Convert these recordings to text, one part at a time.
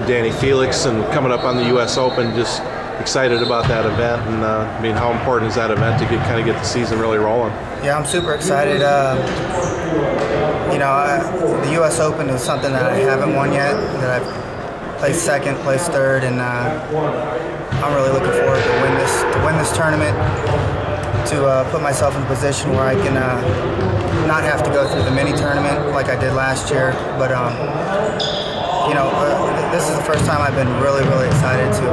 Danny Felix and coming up on the U.S. Open. Just excited about that event, and I mean, how important is that event to get the season really rolling? Yeah, I'm super excited. The U.S. Open is something that I haven't won yet, that I've placed second, placed third, and I'm really looking forward to win this tournament, to put myself in a position where I can not have to go through the mini tournament like I did last year. But this is the first time I've been really, really excited to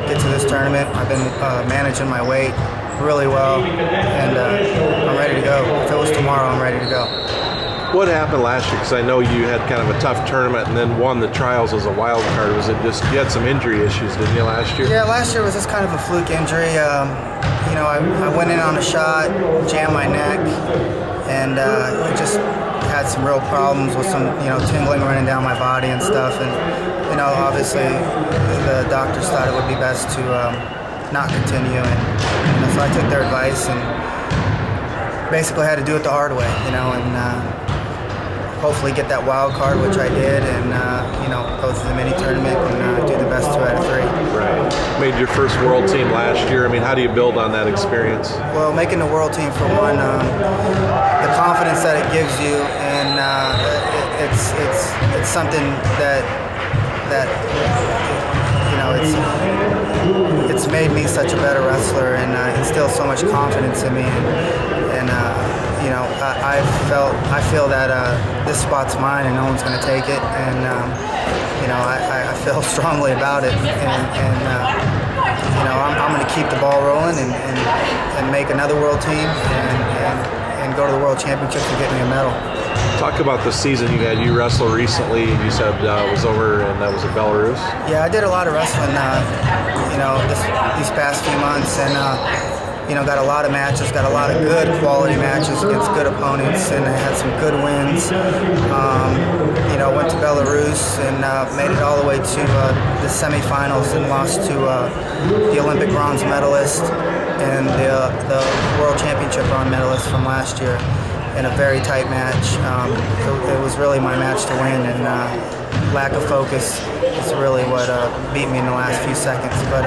get to this tournament. I've been managing my weight really well, and I'm ready to go. If it was tomorrow, I'm ready to go. What happened last year? Because I know you had kind of a tough tournament and then won the trials as a wild card. Was it just you had some injury issues, didn't you, last year? Yeah, last year was just kind of a fluke injury. I went in on a shot, jammed my neck, and just had some real problems with some tingling running down my body and stuff. And obviously the doctors thought it would be best to not continue, and so I took their advice and basically had to do it the hard way, and hopefully get that wild card, which I did, and go through the mini tournament and do the best 2 out of 3. Right. Made your first world team last year. I mean, how do you build on that experience? Well, making the world team, for one, the confidence that it gives you, and it's something that it's made me such a better wrestler, and instilled so much confidence in me, and I feel that this spot's mine and no one's going to take it, and I feel strongly about it, and I'm going to keep the ball rolling and make another world team and go to the World Championships and get me a medal. Talk about the season you had. You wrestled recently, and you said it was over, and that was in Belarus. Yeah, I did a lot of wrestling, these past few months, and got a lot of matches, got a lot of good quality matches against good opponents, and I had some good wins. Went to Belarus and made it all the way to the semifinals and lost to the Olympic bronze medalist and the World Championship bronze medalist from last year in a very tight match. It was really my match to win, and lack of focus is really what beat me in the last few seconds. But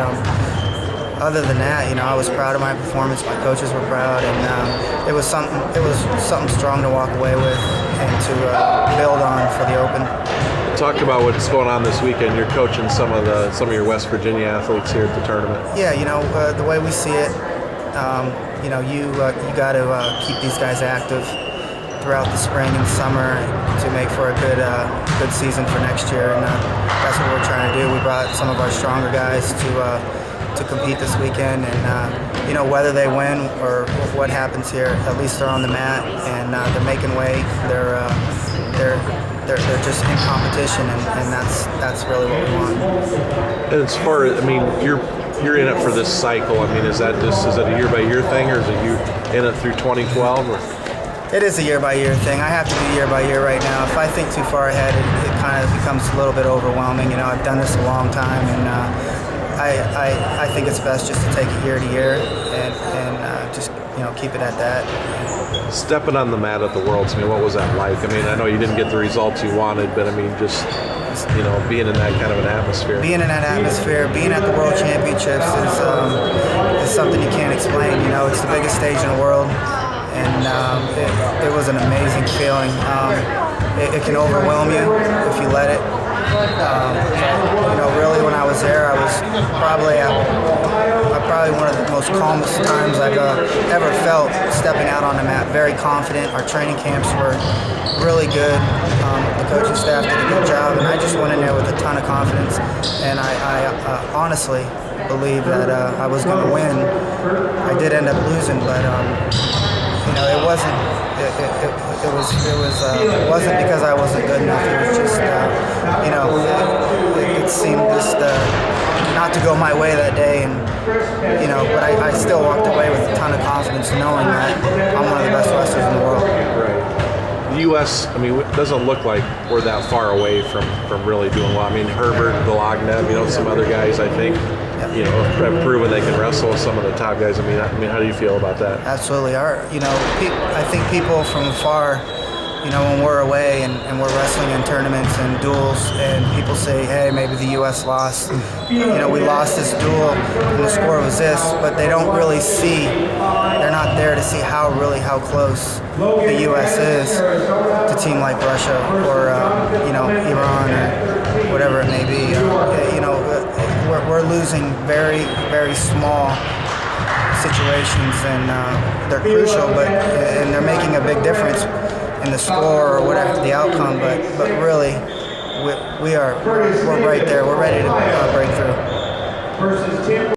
other than that, I was proud of my performance. My coaches were proud, and it was something strong to walk away with and to build on for the Open. Talk about what's going on this weekend. You're coaching some of your West Virginia athletes here at the tournament. Yeah, the way we see it, you got to keep these guys active throughout the spring and summer to make for a good season for next year, and that's what we're trying to do. We brought some of our stronger guys to compete this weekend, and whether they win or what happens here, at least they're on the mat and they're making weight. They're just in competition, and that's really what we want. And as far as, you're in it for this cycle. Is it a year-by-year thing, or is it you in it through 2012? Or? It is a year-by-year thing. I have to do year-by-year right now. If I think too far ahead, it kind of becomes a little bit overwhelming. I've done this a long time, and I think it's best just to take it year to year and just keep it at that. Stepping on the mat at the Worlds, what was that like? I know you didn't get the results you wanted, but just being in that kind of an atmosphere. Being in that atmosphere, being at the World Championships is something you can't explain. It's the biggest stage in the world, and it was an amazing feeling. It can overwhelm you if you let it. Really, when I was there, I was probably one of the most calmest times I've ever felt stepping out on the mat. Very confident. Our training camps were really good. The coaching staff did a good job, and I just went in there with a ton of confidence. And I honestly believe that I was going to win. I did end up losing, but it wasn't. It wasn't because I wasn't good enough. It was just, it seemed just not to go my way that day, and but I still walked away with a ton of confidence, knowing that I'm one of the best wrestlers in the world. Right. The U.S. It doesn't look like we're that far away from really doing well. Herbert, Golognev, some other guys, I think. Have proven they can wrestle with some of the top guys. How do you feel about that? Absolutely. I think people from afar when we're away and we're wrestling in tournaments and duels, and people say, hey, maybe the U.S. lost. We lost this duel and the score was this, but they don't really see. They're not there to see how close the U.S. is to a team like Russia or Iran or whatever it may be. We're losing very, very small situations, and they're crucial, and they're making a big difference in the score or whatever the outcome. But really, we're right there. We're ready to break through.